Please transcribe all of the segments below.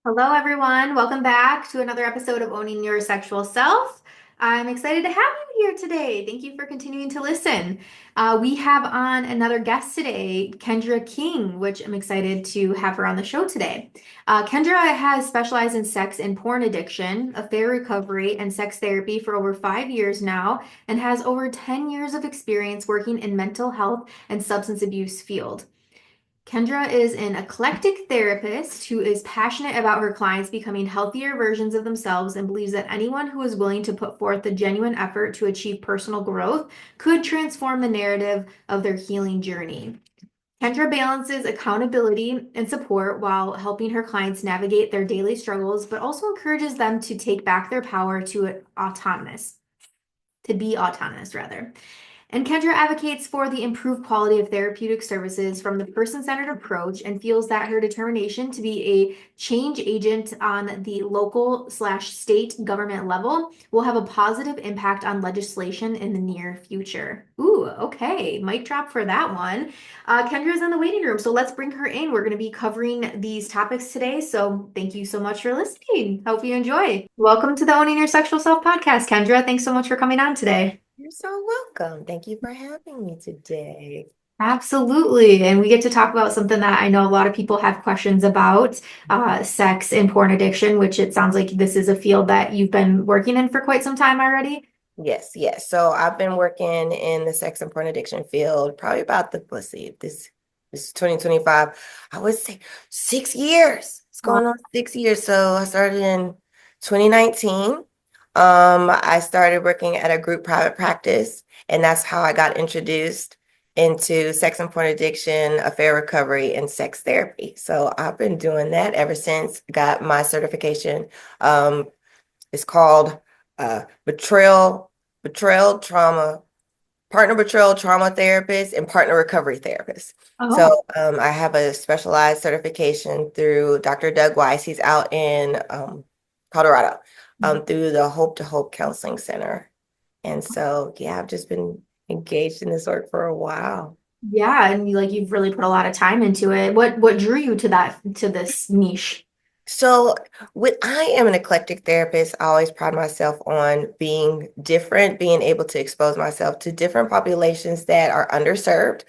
Hello, everyone. Welcome back to another episode of Owning Your Sexual Self. I'm excited to have you here today. Thank you for continuing to listen. We have on another guest today, Kendra King, which I'm excited to have her on the show today. Kendra has specialized in sex and porn addiction, affair recovery, and sex therapy for over 5 years now, and has over 10 years of experience working in mental health and substance abuse field. Kendra is an eclectic therapist who is passionate about her clients becoming healthier versions of themselves and believes that anyone who is willing to put forth the genuine effort to achieve personal growth could transform the narrative of their healing journey. Kendra balances accountability and support while helping her clients navigate their daily struggles, but also encourages them to take back their power to be autonomous rather. And Kendra advocates for the improved quality of therapeutic services from the person-centered approach and feels that her determination to be a change agent on the local/state government level will have a positive impact on legislation in the near future. Ooh, okay. Mic drop for that one. Kendra's in the waiting room, so let's bring her in. We're going to be covering these topics today, so thank you so much for listening. Hope you enjoy. Welcome to the Owning Your Sexual Self podcast, Kendra. Thanks so much for coming on today. You're so welcome. Thank you for having me today. Absolutely. And we get to talk about something that I know a lot of people have questions about, sex and porn addiction, which it sounds like this is a field that you've been working in for quite some time already. Yes, yes. So I've been working in the sex and porn addiction field probably about let's see, this is 2025. I would say 6 years. It's Wow. going on 6 years. So I started in 2019. I started working at a group private practice, and that's how I got introduced into sex and porn addiction, affair recovery, and sex therapy. So I've been doing that ever since I got my certification. It's called betrayal trauma, partner betrayal trauma therapist and partner recovery therapist. Oh, So I have a specialized certification through Dr. Doug Weiss. He's out in Colorado, through the Hope to Hope Counseling Center. And so, yeah, I've just been engaged in this work for a while. yeah. And you've really put a lot of time into it. What drew you to this niche? So, I am an eclectic therapist. I always pride myself on being different, being able to expose myself to different populations that are underserved.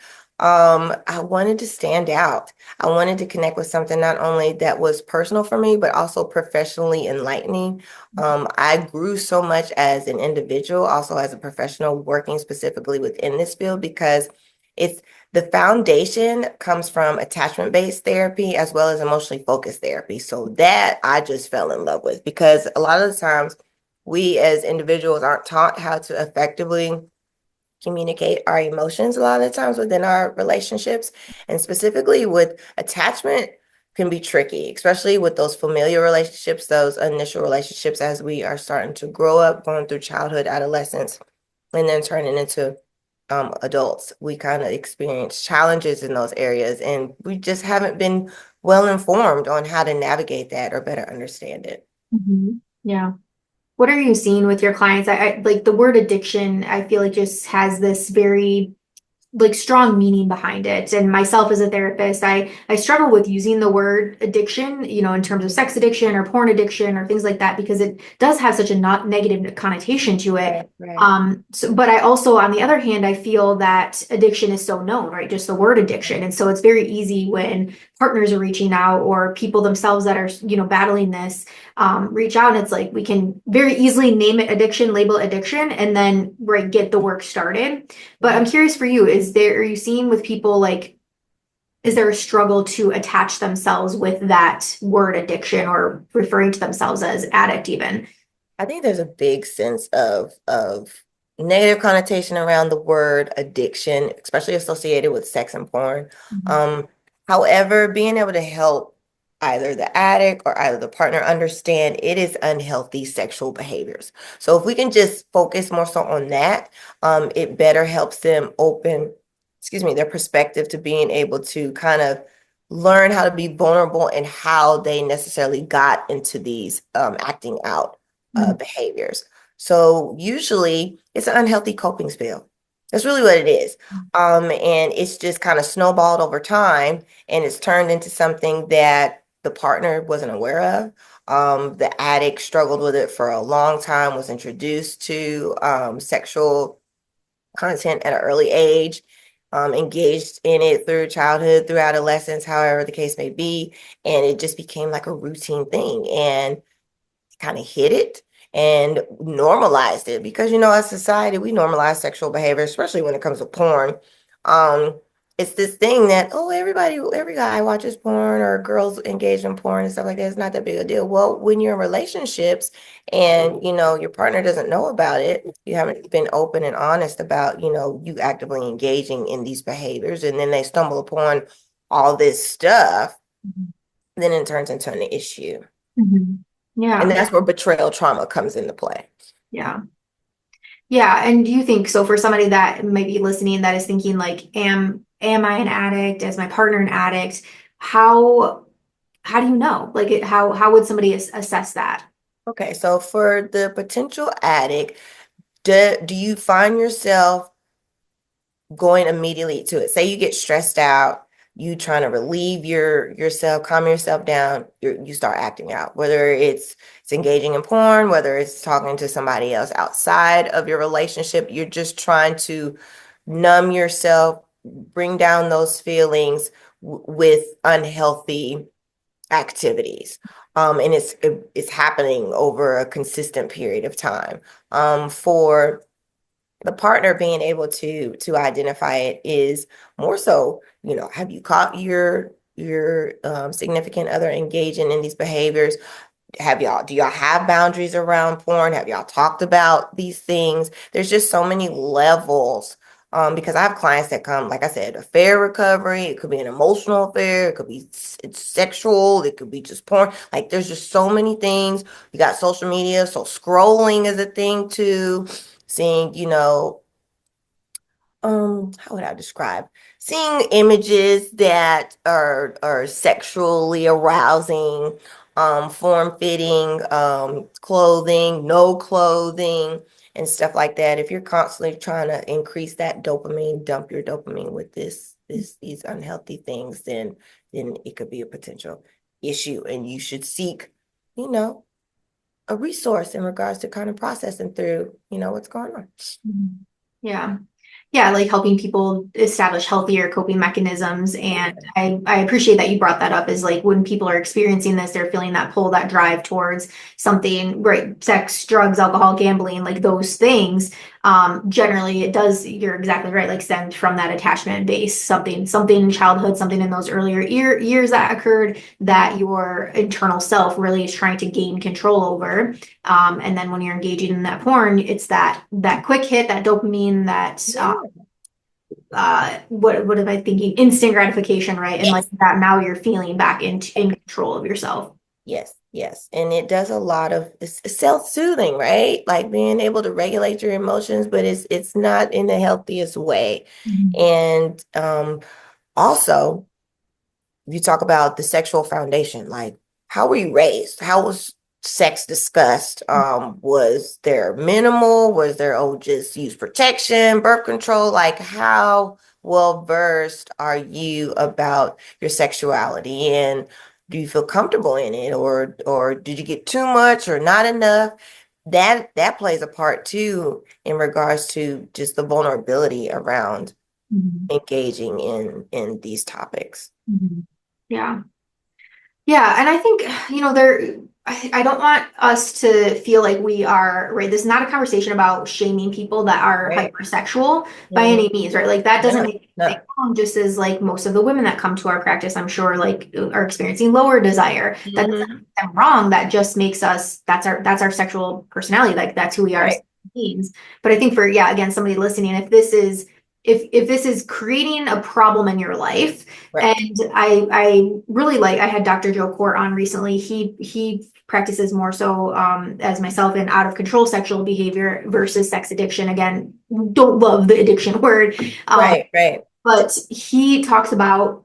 I wanted to stand out. I wanted to connect with something not only that was personal for me, but also professionally enlightening. I grew so much as an individual, also as a professional, working specifically within this field because it's the foundation comes from attachment-based therapy as well as emotionally focused therapy. So that I just fell in love with because a lot of the times we as individuals aren't taught how to effectively communicate our emotions a lot of the times within our relationships. And specifically with attachment can be tricky, especially with those familiar relationships, those initial relationships as we are starting to grow up, going through childhood, adolescence, and then turning into adults. We kind of experience challenges in those areas, and we just haven't been well informed on how to navigate that or better understand it. Mhm. Yeah. What are you seeing with your clients? I like the word addiction, I feel like just has this very strong meaning behind it. And myself as a therapist, I struggle with using the word addiction, in terms of sex addiction or porn addiction or things like that, because it does have such a not negative connotation to it. Right, right. But I also, on the other hand, I feel that addiction is so known, right? Just the word addiction. And so it's very easy when partners are reaching out or people themselves that are, battling this, reach out. And it's like we can very easily name it addiction, label it addiction, and then right, get the work started. But I'm Mhm. curious for you, are you seeing with people like, is there a struggle to attach themselves with that word addiction or referring to themselves as addict even? I think there's a big sense of negative connotation around the word addiction, especially associated with sex and porn. Mhm. Um, However, being able to help either the addict or either the partner understand it is unhealthy sexual behaviors. So if we can just focus more so on that, it better helps them open, their perspective to being able to kind of learn how to be vulnerable and how they necessarily got into these acting out Mhm. behaviors. So usually it's an unhealthy coping skill. That's really what it is. And it's just kind of snowballed over time and it's turned into something that the partner wasn't aware of. The addict struggled with it for a long time, was introduced to sexual content at an early age, engaged in it through childhood, through adolescence, however the case may be, and it just became like a routine thing. And kind of hid it and normalized it because as society we normalize sexual behavior, especially when it comes to porn. um it's this thing that, oh, every guy watches porn or girls engage in porn and stuff like that. It's not that big a deal. Well, when you're in relationships and your partner doesn't know about it, you haven't been open and honest about you actively engaging in these behaviors, and then they stumble upon all this stuff, then it turns into an issue. Mhm. And Yeah. that's where betrayal trauma comes into play. Yeah. Yeah. And do you think so for somebody that might be listening that is thinking like, am I an addict? Is my partner an addict? How how do you know? Like how would somebody assess that? Okay, so for the potential addict, do you find yourself going immediately to it? Say you get stressed out, you trying to relieve yourself, calm yourself down, you start acting out, whether it's engaging in porn, whether it's talking to somebody else outside of your relationship, you're just trying to numb yourself, bring down those feelings with unhealthy activities. And it's happening over a consistent period of time. For the partner being able to identify it is more so, have you caught your significant other engaging in these behaviors? Do y'all have boundaries around porn? Have y'all talked about these things? There's just so many levels. Because I have clients that come, like I said, affair recovery. It could be an emotional affair. It could be it's sexual. It could be just porn. Like there's just so many things. You got social media, so scrolling is a thing too. Seeing, how would I describe, seeing images that are sexually arousing, form-fitting, clothing, no clothing, and stuff like that. If you're constantly trying to increase that dopamine, dump your dopamine with these unhealthy things, then it could be a potential issue, and you should seek, you know, a resource in regards to kind of processing through, what's going on. Mhm. Yeah. Yeah, like helping people establish healthier coping mechanisms. And Yeah. I appreciate that you brought that up is like when people are experiencing this, they're feeling that pull, that drive towards something, right? Sex, drugs, alcohol, gambling, like those things. Generally it does, you're exactly right, like stemmed from that attachment base, something in childhood, something in those earlier years that occurred that your internal self really is trying to gain control over. And then when you're engaging in that porn, it's that quick hit, that dopamine, that Yeah. what am I thinking? Instant gratification, right? And like Yes. that now you're feeling back in control of yourself. Yes, yes. And it does a lot of it's self-soothing, right? Like being able to regulate your emotions, but it's not in the healthiest way. Mhm. And also you talk about the sexual foundation, like how were you raised? How was sex discussed? Was there minimal? Was there, oh, just use protection, birth control? Like how well versed are you about your sexuality, and do you feel comfortable in it, or did you get too much or not enough? That plays a part too in regards to just the vulnerability around Mhm. engaging in these topics. Mhm. Yeah. Yeah, and I think, I don't want us to feel like we are, right? This is not a conversation about shaming people that are Right. hypersexual by Mhm. any means, right? Like that doesn't No, make anything no. wrong, just as like most of the women that come to our practice, I'm sure, like are experiencing lower desire. That doesn't Hmm. make them wrong. That just makes us, that's our sexual personality. Like that's who we are as Right, beings. But I think for, yeah, again, somebody listening, if this is creating a problem in your life, right, and I really like I had Dr. Joe Court on recently. He practices more so as myself in out of control sexual behavior versus sex addiction. Again, don't love the addiction word. Um, right, right. but he talks about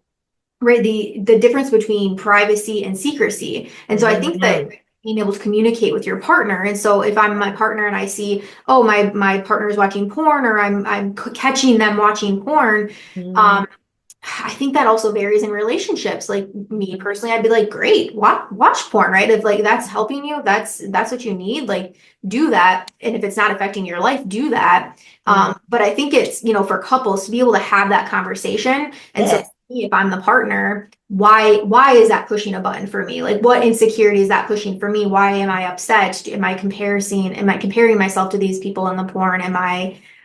right the difference between privacy and secrecy. And so I think that Hmm. being able to communicate with your partner. And so if I'm my partner and I see, oh, my partner is watching porn or I'm catching them watching porn, Hmm. um I think that also varies in relationships. Like me personally, I'd be like, great, watch porn, right? If like that's helping you, that's what you need, like do that. And if it's not affecting your life, do that. Mhm. But I think it's, for couples to be able to have that conversation. And so Yes. if I'm the partner, why is that pushing a button for me? Like what insecurity is that pushing for me? Why am I upset? Am I comparing myself to these people in the porn?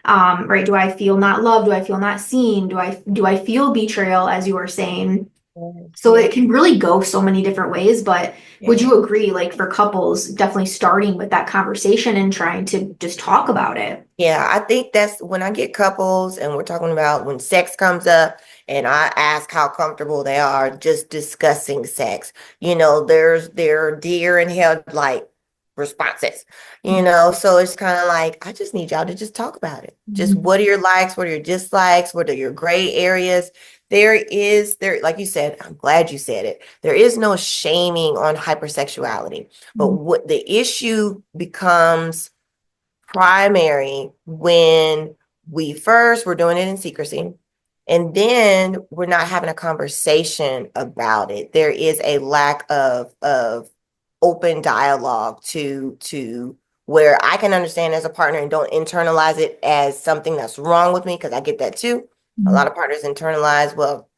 Right, do I feel not loved? Do I feel not seen? Do I feel betrayal, as you were saying? Yes. So Yes. it can really go so many different ways, but would Yes. you agree, like for couples, definitely starting with that conversation and trying to just talk about it? Yeah, I think that's when I get couples and we're talking about when sex comes up and I ask how comfortable they are just discussing sex. Their deer in headlight responses, so it's kind of like, I just need y'all to just talk about it. Just Mhm. what are your likes? What are your dislikes? What are your gray areas? Like you said, I'm glad you said it. There is no shaming on hypersexuality, but Mhm. what the issue becomes primary when we first were doing it in secrecy, and then we're not having a conversation about it. There is a lack of open dialogue to where I can understand as a partner and don't internalize it as something that's wrong with me, because I get that too. A Mhm. lot of partners internalize, well,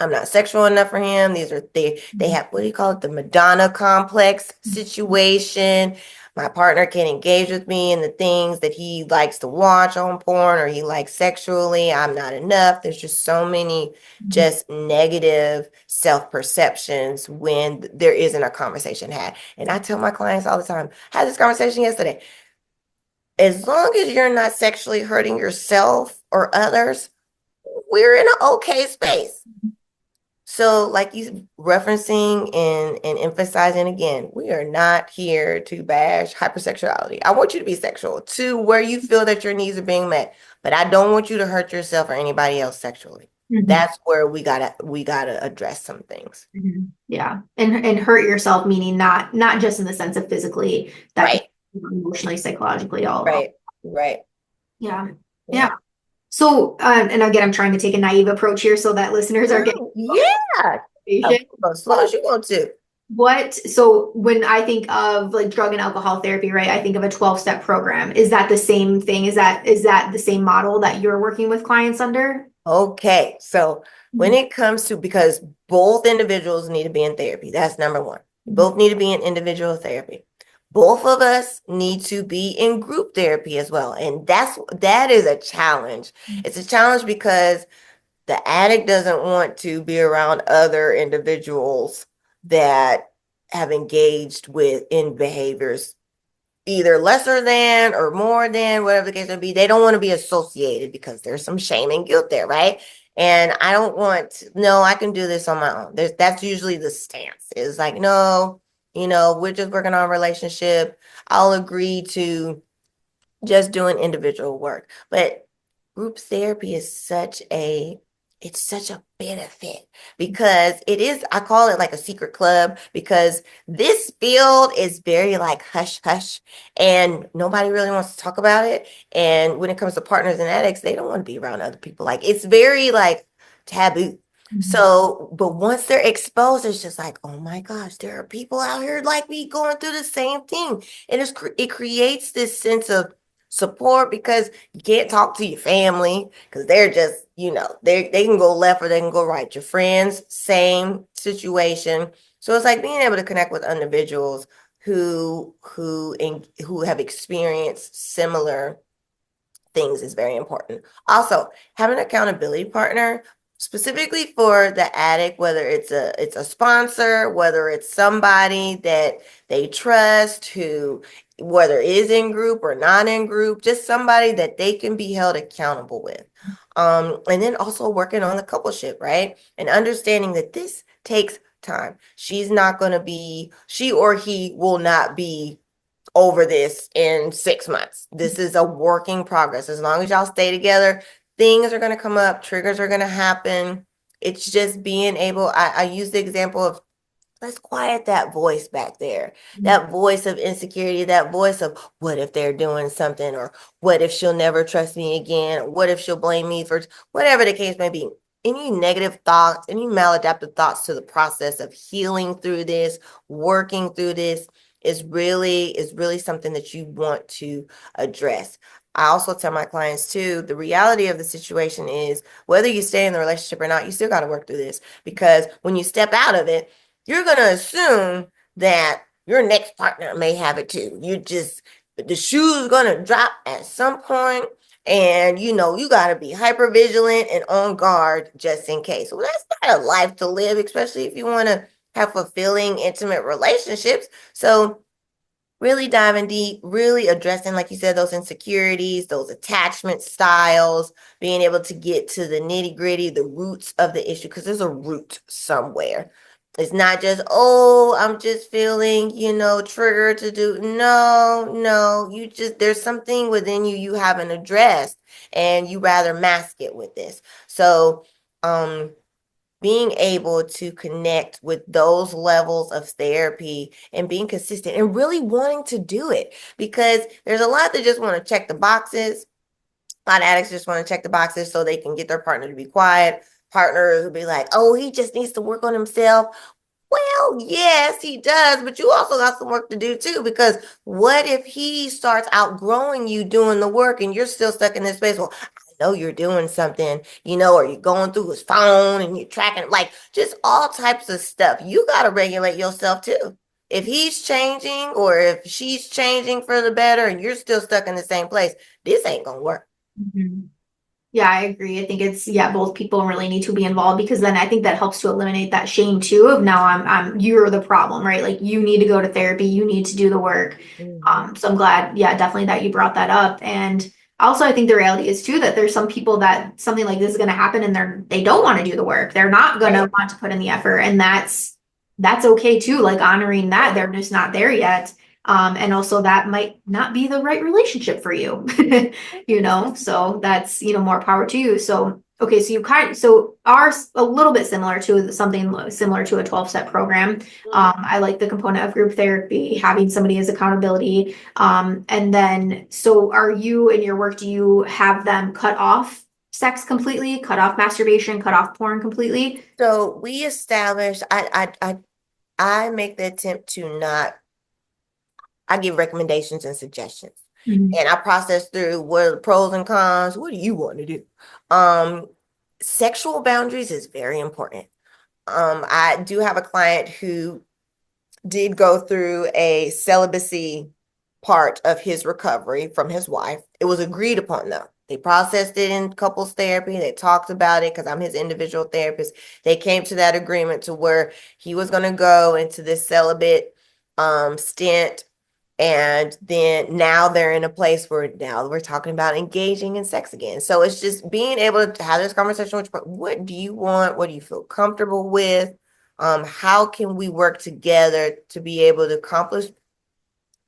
I'm not sexual enough for him. They have, what do you call it? The Madonna complex situation. My partner can engage with me in the things that he likes to watch on porn or he likes sexually. I'm not enough. There's just so many Mhm. just negative self-perceptions when there isn't a conversation had. And I tell my clients all the time, I had this conversation yesterday. As long as you're not sexually hurting yourself or others, we're in an okay space. So, like you referencing and emphasizing again, we are not here to bash hypersexuality. I want you to be sexual to where you feel that your needs are being met, but I don't want you to hurt yourself or anybody else sexually. Mhm. That's where we gotta address some things. Mhm. Yeah. And hurt yourself, meaning not just in the sense of physically, that can Right, be emotionally, psychologically, all. right, right. Yeah. Yeah. Yeah. So, and again, I'm trying to take a naive approach here so that listeners are getting Oh, yeah. information. Go as slow as you want to. So when I think of like drug and alcohol therapy, right, I think of a 12-step program. Is that the same thing? Is that the same model that you're working with clients under? Okay, so when Mhm. it comes to, because both individuals need to be in therapy, that's number one. You Mhm. both need to be in individual therapy. Both of us need to be in group therapy as well. And that is a challenge. It's a challenge because the addict doesn't want to be around other individuals that have engaged with in behaviors either lesser than or more than, whatever the case may be. They don't want to be associated because there's some shame and guilt there, right? And I don't want, no, I can do this on my own. That's usually the stance. It's like, no, we're just working on a relationship. I'll agree to just doing individual work. But group therapy is such a benefit because I call it like a secret club because this field is very like hush hush and nobody really wants to talk about it. And when it comes to partners and addicts, they don't want to be around other people. Like it's very like taboo. Mhm. So, but once they're exposed, it's just like, oh my gosh, there are people out here like me going through the same thing. And it creates this sense of support because you can't talk to your family because they're just, they can go left or they can go right. Your friends, same situation. So it's like being able to connect with individuals who have experienced similar things is very important. Also, having an accountability partner specifically for the addict, whether it's a sponsor, whether it's somebody that they trust who whether is in group or not in group, just somebody that they can be held accountable with. And then also working on the coupleship, right? And understanding that this takes time. She or he will not be over this in 6 months. This is a working progress. As long as y'all stay together, things are going to come up, triggers are going to happen. It's just being able, I use the example of let's quiet that voice back there, that voice of insecurity, that voice of what if they're doing something, or what if she'll never trust me again, or what if she'll blame me for whatever the case may be. any negative thoughts, any maladaptive thoughts to the process of healing through this, working through this is really something that you want to address. I also tell my clients too, the reality of the situation is whether you stay in the relationship or not, you still got to work through this because when you step out of it, you're going to assume that your next partner may have it too. The shoe's going to drop at some point, and you got to be hyper vigilant and on guard just in case. Well, that's not a life to live, especially if you want to have fulfilling, intimate relationships. So, really diving deep, really addressing, like you said, those insecurities, those attachment styles, being able to get to the nitty gritty, the roots of the issue, because there's a root somewhere. It's not just, oh, I'm just feeling, triggered to do. No, no, there's something within you haven't addressed, and you rather mask it with this. So, being able to connect with those levels of therapy and being consistent and really wanting to do it because there's a lot that just want to check the boxes. A lot of addicts just want to check the boxes so they can get their partner to be quiet. Partners will be like, oh, he just needs to work on himself. Well, yes, he does, but you also got some work to do too, because what if he starts outgrowing you doing the work and you're still stuck in this space? Well, I know you're doing something, or you're going through his phone and you're tracking, like just all types of stuff. You got to regulate yourself too. If he's changing or if she's changing for the better and you're still stuck in the same place, this ain't gonna work. Mhm. Yeah, I agree. I think it's, yeah, both people really need to be involved because then I think that helps to eliminate that shame too of now you're the problem, right? Like you need to go to therapy, you need to do the work. Mhm. So I'm glad, yeah, definitely that you brought that up. And also I think the reality is too that there's some people that something like this is going to happen and they don't want to do the work. They're not going to Right. want to put in the effort, and that's okay too. Like honoring that they're just not there yet. And also that might not be the right relationship for you. So that's, more power to you. So, okay, so so ours a little bit similar to something similar to a 12-step program. I like the component of group therapy, having somebody as accountability. And then, so are you in your work, do you have them cut off sex completely, cut off masturbation, cut off porn completely? So we established, I make the attempt to not, I give recommendations and suggestions. Mhm. And I process through what are the pros and cons. What do you want to do? Um, Sexual boundaries is very important. I do have a client who did go through a celibacy part of his recovery from his wife. It was agreed upon though. They processed it in couples therapy. They talked about it because I'm his individual therapist. They came to that agreement to where he was going to go into this celibate stint. And then now they're in a place where now we're talking about engaging in sex again. So it's just being able to have this conversation with what do you want? What do you feel comfortable with? How can we work together to be able to accomplish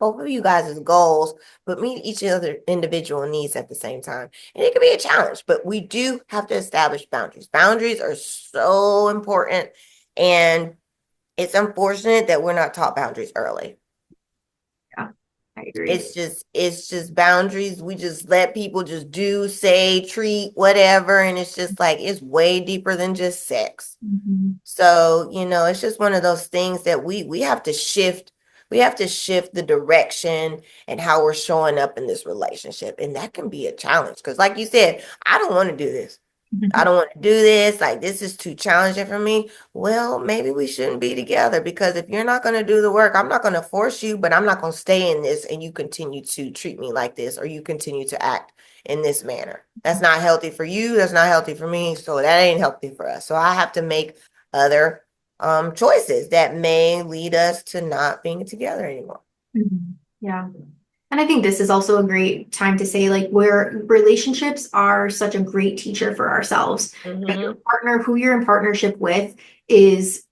both of you guys' goals, but meet each other individual needs at the same time? And it can be a challenge, but we do have to establish boundaries. Boundaries are so important. And it's unfortunate that we're not taught boundaries early. Yeah, I agree. It's just boundaries. We just let people just do, say, treat, whatever. And it's just like it's way deeper than just sex. Mhm. So, it's just one of those things that we have to shift. We have to shift the direction and how we're showing up in this relationship. And that can be a challenge. Because like you said, I don't want to do this. I don't want to do this. Like, this is too challenging for me. Well, maybe we shouldn't be together because if you're not going to do the work, I'm not going to force you, but I'm not going to stay in this and you continue to treat me like this or you continue to act in this manner. That's not healthy for you. That's not healthy for me. So that ain't healthy for us. So I have to make other choices that may lead us to not being together anymore. Mhm. Yeah. And I think this is also a great time to say, like, where relationships are such a great teacher for ourselves. Right? Your Mm-hmm. partner, who you're in partnership with, is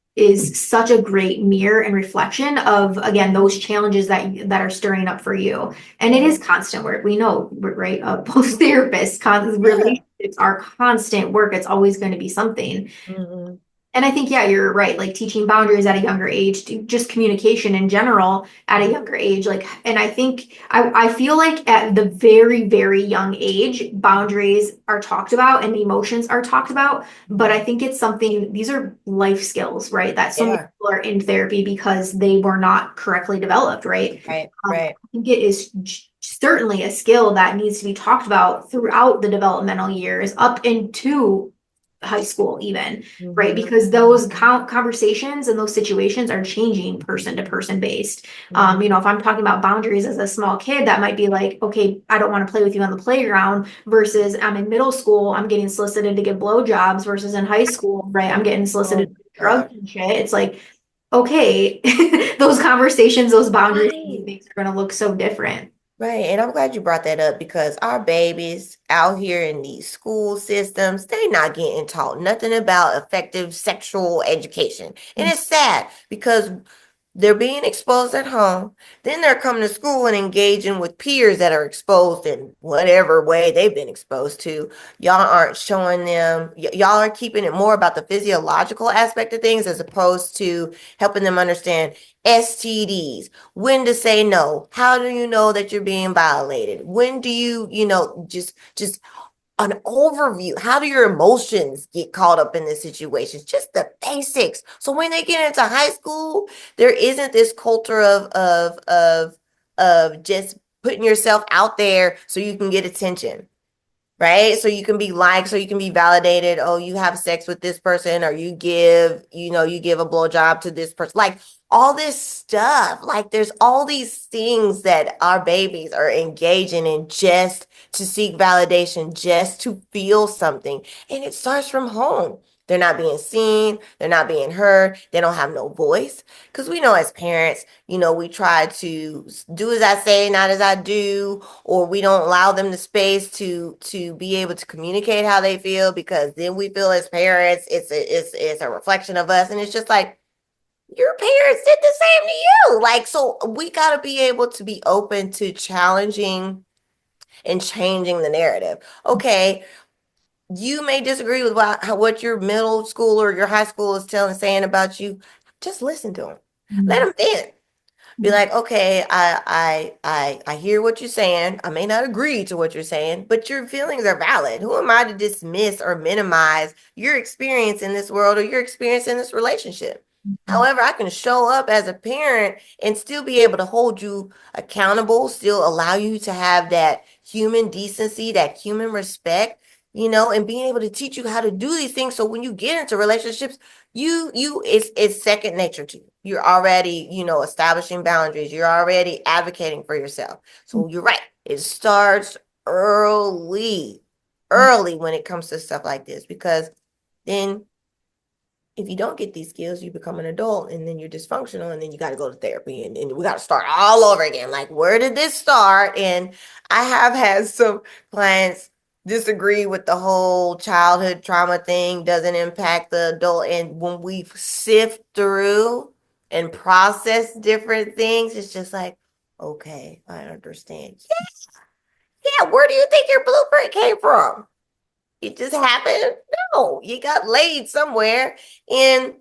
such a great mirror and reflection of, again, those challenges that are stirring up for you. And it is constant work. We know, right? Both therapists, Yeah. relationships are constant work. It's always going to be something. Mm-hmm. And I think, yeah, you're right. Like teaching boundaries at a younger age, just communication in general at a younger age. Like, and I think I feel like at the very, very young age, boundaries are talked about and emotions are talked about. But I think it's something, these are life skills, right? That so They many are. people are in therapy because they were not correctly developed, right? Right, right. I think it is certainly a skill that needs to be talked about throughout the developmental years, up into high school, even, right? Hmm. Because those conversations and those situations are changing person to person based. Hmm. If I'm talking about boundaries as a small kid, that might be like, okay, I don't want to play with you on the playground, versus I'm in middle school, I'm getting solicited to get blowjobs, versus in high school, right? I'm getting solicited Oh to get drugs God. and shit. It's like, okay, those conversations, those boundaries, these Right. things are going to look so different. Right. And I'm glad you brought that up because our babies out here in these school systems, they not getting taught nothing about effective sexual education. And it's sad because they're being exposed at home. Then they're coming to school and engaging with peers that are exposed in whatever way they've been exposed to. Y'all aren't showing them, y'all are keeping it more about the physiological aspect of things as opposed to helping them understand STDs, when to say no, how do you know that you're being violated? When do you, just an overview. How do your emotions get caught up in this situation? Just the basics. So when they get into high school, there isn't this culture of just putting yourself out there so you can get attention, right? So you can be liked, so you can be validated. Oh, you have sex with this person, or you give a blowjob to this person. Like all this stuff. Like there's all these things that our babies are engaging in just to seek validation, just to feel something. And it starts from home. They're not being seen, they're not being heard, they don't have no voice. Because we know as parents, we try to do as I say, not as I do, or we don't allow them the space to be able to communicate how they feel because then we feel as parents it's a reflection of us, and it's just like your parents did the same to you. Like, so we got to be able to be open to challenging and changing the narrative. Okay, you may disagree with what your middle school or your high school is saying about you. Just listen to them. Let Mhm. them vent. Be like, okay, I hear what you're saying. I may not agree to what you're saying, but your feelings are valid. Who am I to dismiss or minimize your experience in this world or your experience in this relationship? Mhm. However, I can show up as a parent and still be able to hold you accountable, still allow you to have that human decency, that human respect, and being able to teach you how to do these things. So when you get into relationships, it's second nature to you. You're already, establishing boundaries. You're already advocating for yourself. So you're right. It starts early, early when it comes to stuff like this, because then if you don't get these skills, you become an adult and then you're dysfunctional and then you got to go to therapy and we got to start all over again. Like, where did this start? And I have had some clients disagree with the whole childhood trauma thing doesn't impact the adult. And when we sift through and process different things, it's just like, okay, I understand. Yeah, where do you think your blueprint came from? It just happened? No, you got laid somewhere. And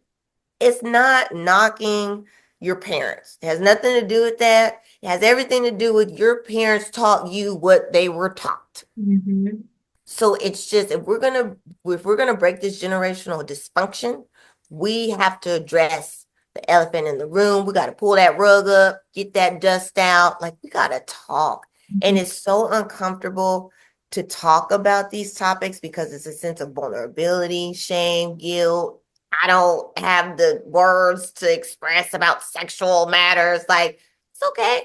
it's not knocking your parents. It has nothing to do with that. It has everything to do with your parents taught you what they were taught. Mhm. So it's just if we're gonna break this generational dysfunction, we have to address the elephant in the room. We got to pull that rug up, get that dust out. Like we got to talk. And Mhm. it's so uncomfortable to talk about these topics because it's a sense of vulnerability, shame, guilt. I don't have the words to express about sexual matters. Like, it's okay,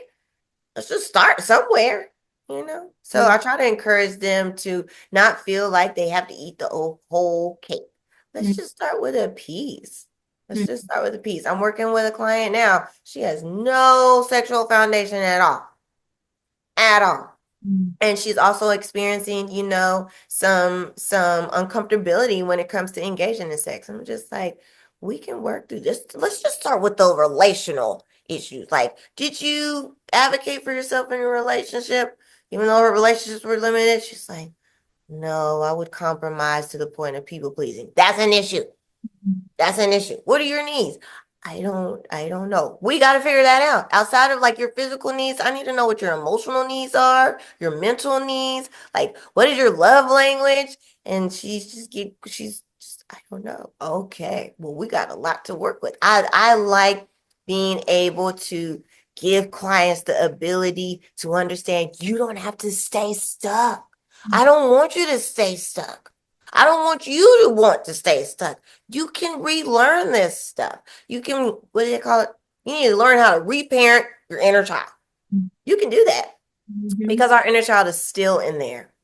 let's just start somewhere. So Yeah. I try to encourage them to not feel like they have to eat the whole cake. Let's just start with a piece. Let's just Mhm. start with a piece. I'm working with a client now. She has no sexual foundation at all, at all. Mhm. And she's also experiencing, some uncomfortability when it comes to engaging in sex. I'm just like, we can work through this. Let's just start with the relational issues. Like, did you advocate for yourself in your relationship, even though her relationships were limited? She's like, no, I would compromise to the point of people pleasing. That's an issue. That's an issue. What are your needs? I don't know. We got to figure that out. Outside of like your physical needs, I need to know what your emotional needs are, your mental needs, like what is your love language? And she's just, I don't know. Okay. Well, we got a lot to work with. I like being able to give clients the ability to understand you don't have to stay stuck. I don't want you to stay stuck. I don't want you to want to stay stuck. You can relearn this stuff. You can, what do they call it? You need to learn how to reparent your inner child. You can do that Mhm. because our inner child is still in there,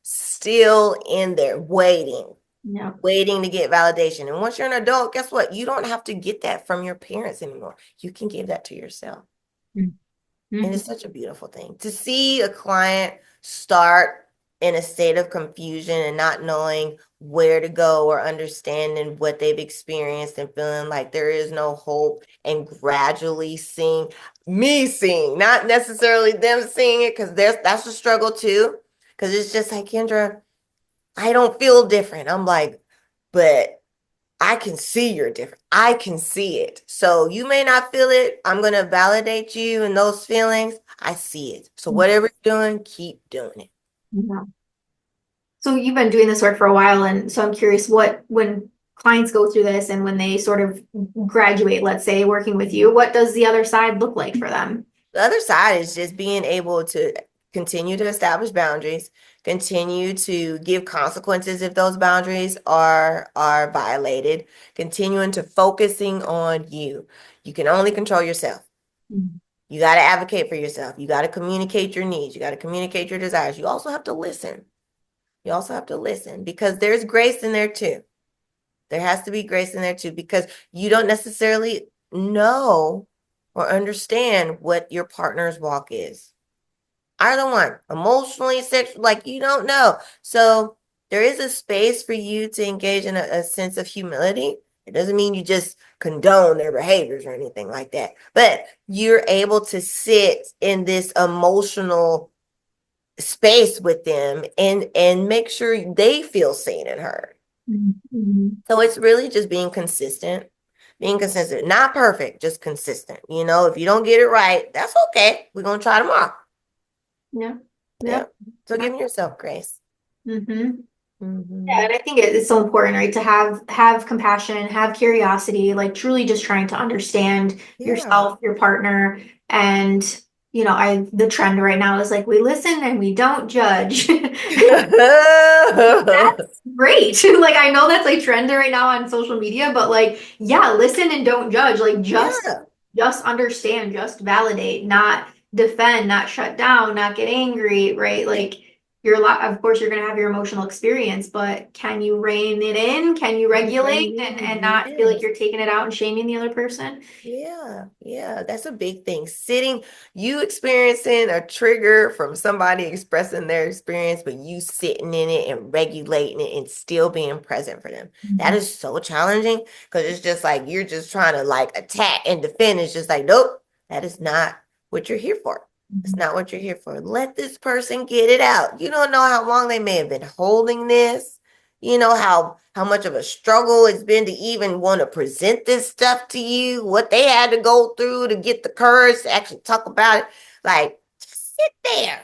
Yeah. waiting to get validation. And once you're an adult, guess what? You don't have to get that from your parents anymore. You can give that to yourself. And Mhm. it's such a beautiful thing to see a client start in a state of confusion and not knowing where to go or understanding what they've experienced and feeling like there is no hope and gradually seeing, not necessarily them seeing it because that's a struggle too. Because it's just like, Kendra, I don't feel different. I'm like, but I can see you're different. I can see it. So you may not feel it. I'm going to validate you and those feelings. I see it. So whatever you're doing, keep doing it. Yeah. So you've been doing this work for a while, and so I'm curious when clients go through this and when they sort of graduate, let's say, working with you, what does the other side look like for them? The other side is just being able to continue to establish boundaries, continue to give consequences if those boundaries are violated, continuing to focusing on you. You can only control yourself. Mhm. You got to advocate for yourself. You got to communicate your needs. You got to communicate your desires. You also have to listen. You also have to listen because there's grace in there too. There has to be grace in there too because you don't necessarily know or understand what your partner's walk is. Either one, emotionally, sexual, like you don't know. So there is a space for you to engage in a sense of humility. It doesn't mean you just condone their behaviors or anything like that, but you're able to sit in this emotional space with them and make sure they feel seen and heard. Mhm. So it's really just being consistent, not perfect, just consistent. If you don't get it right, that's okay. We're gonna try tomorrow. Yeah. Yeah. Yeah. So giving yourself grace. Mm-hmm. Yeah, Hmm. and I think it's so important, right, to have compassion, have curiosity, like truly just trying to understand Yeah. yourself, your partner, and I the trend right now is like we listen and we don't judge. Great. Like I know that's like trending right now on social media, but like yeah, listen and don't judge. Like Yeah. just understand, just validate, not defend, not shut down, not get angry, right? Like you're of course you're gonna have your emotional experience, but can you rein it in? Can you You regulate bring and in, not feel like yes. you're taking it out and shaming the other person? Yeah, yeah, that's a big thing. You experiencing a trigger from somebody expressing their experience, but you sitting in it and regulating it and still being present for them. That Mhm. is so challenging because it's just like you're just trying to like attack and defend. It's just like, nope, that is not what you're here for. It's not what you're here for. Let this person get it out. You don't know how long they may have been holding this. You know how much of a struggle it's been to even want to present this stuff to you, what they had to go through to get the courage to actually talk about it. Like, just sit there.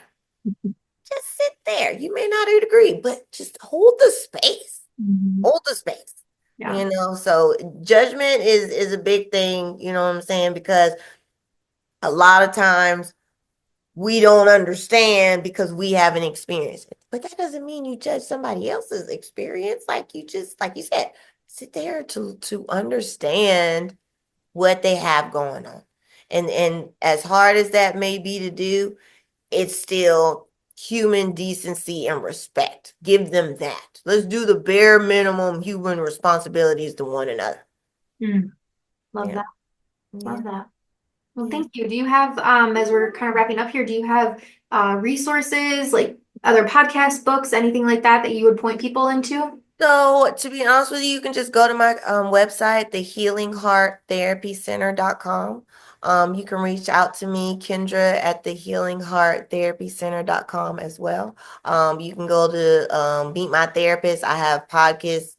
Just sit there. You may not agree, but just hold the space. Mhm. Hold the space. Yeah. So judgment is a big thing, you know what I'm saying? Because a lot of times we don't understand because we haven't experienced it. But that doesn't mean you judge somebody else's experience. Like you just, like you said, sit there to understand what they have going on. And as hard as that may be to do, it's still human decency and respect. Give them that. Let's do the bare minimum human responsibilities to one another. Mm. Love Yeah. that. Love Yeah. that. Well, Yeah. thank you. Do you have, as we're kind of wrapping up here, do you have resources like other podcasts, books, anything like that that you would point people into? So to be honest with you, you can just go to my website, thehealinghearttherapycenter.com. You can reach out to me, Kendra, at thehealinghearttherapycenter.com as well. You can go to Meet My Therapist. I have podcasts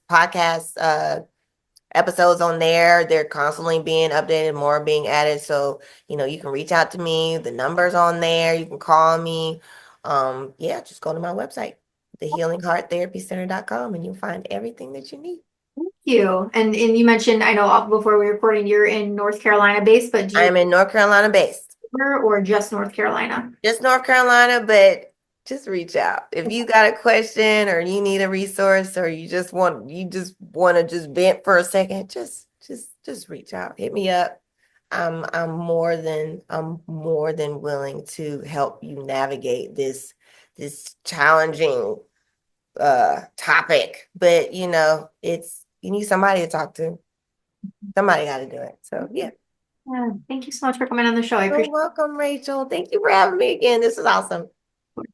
episodes on there. They're constantly being updated, more being added. So, you can reach out to me. The number's on there. You can call me. Yeah, just go to my website, thehealinghearttherapycenter.com, and you'll find everything that you need. Thank you. And you mentioned, I know before we were recording, you're in North Carolina based, but do I you am in North Carolina based. or just North Carolina? Just North Carolina, but just reach out. If you got a question or you need a resource or you just want to just vent for a second, just reach out. Hit me up. I'm more than willing to help you navigate this challenging topic. But it's you need somebody to talk to. Somebody got to do it. So yeah. Yeah, thank you so much for coming on the show. I You're appreciate welcome, Rachel. Thank you for having me again. This is awesome. it.